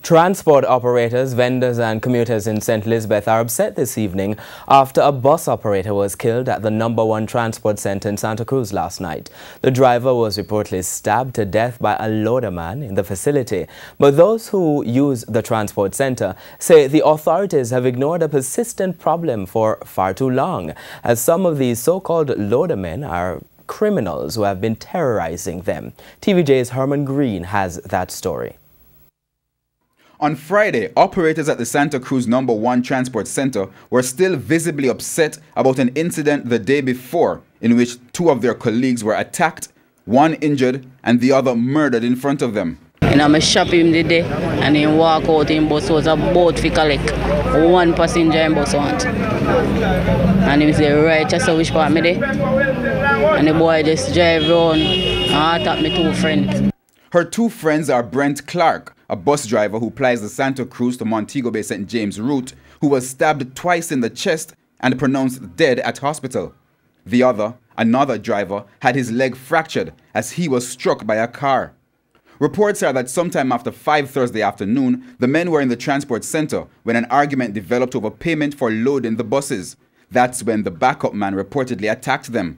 Transport operators, vendors and commuters in St. Elizabeth are upset this evening after a bus operator was killed at the #1 transport center in Santa Cruz last night. The driver was reportedly stabbed to death by a loaderman in the facility. But those who use the transport center say the authorities have ignored a persistent problem for far too long, as some of these so-called loadermen are criminals who have been terrorizing them. TVJ's Herman Green has that story. On Friday, operators at the Santa Cruz #1 Transport Center were still visibly upset about an incident the day before in which two of their colleagues were attacked, one injured and the other murdered in front of them. And I'm shopping the day and he walk out in bus was a boat for collect one passenger in bus want. And he say, right, just which part me there? And the boy just drive around and attack me two friends. Her two friends are Brent Clark, a bus driver who plies the Santa Cruz to Montego Bay St. James route, who was stabbed twice in the chest and pronounced dead at hospital. The other, another driver, had his leg fractured as he was struck by a car. Reports are that sometime after 5 Thursday afternoon, the men were in the transport center when an argument developed over payment for loading the buses. That's when the backup man reportedly attacked them.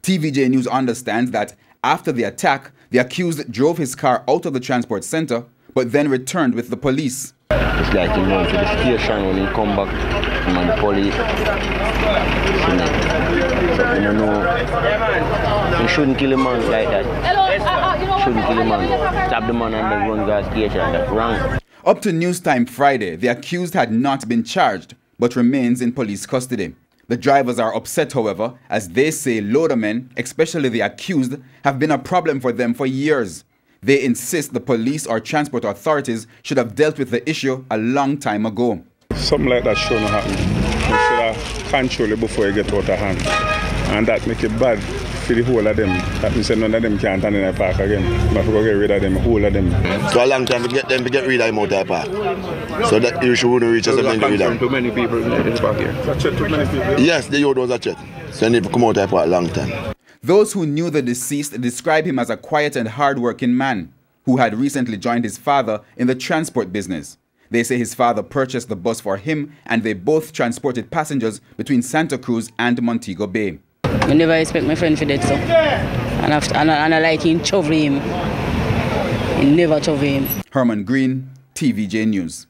TVJ News understands that after the attack, the accused drove his car out of the transport center, but then returned with the police. It's like he went to the station when he come back from the police. So, you know, you shouldn't kill a man like that. Shouldn't kill a man. Stab the man and then run to the station. That's wrong. Up to news time Friday, the accused had not been charged, but remains in police custody. The drivers are upset, however, as they say loadermen, especially the accused, have been a problem for them for years. They insist the police or transport authorities should have dealt with the issue a long time ago. Something like that shouldn't happen. You should have control it before you get out of hand. And that make it bad for the whole of them. That means none of them can't stand in the park again. You have to go get rid of them, whole of them. So a long time to get them to get rid of them out of the park. So that you should reach us and get rid of them. Too many people in the park here. Too many people? Yes, the youth was a check. So they need to come out of the park a long time. Those who knew the deceased describe him as a quiet and hard-working man who had recently joined his father in the transport business. They say his father purchased the bus for him and they both transported passengers between Santa Cruz and Montego Bay. I never expect my friend for that, so. And I like him, chove him. He never chove him. Herman Green, TVJ News.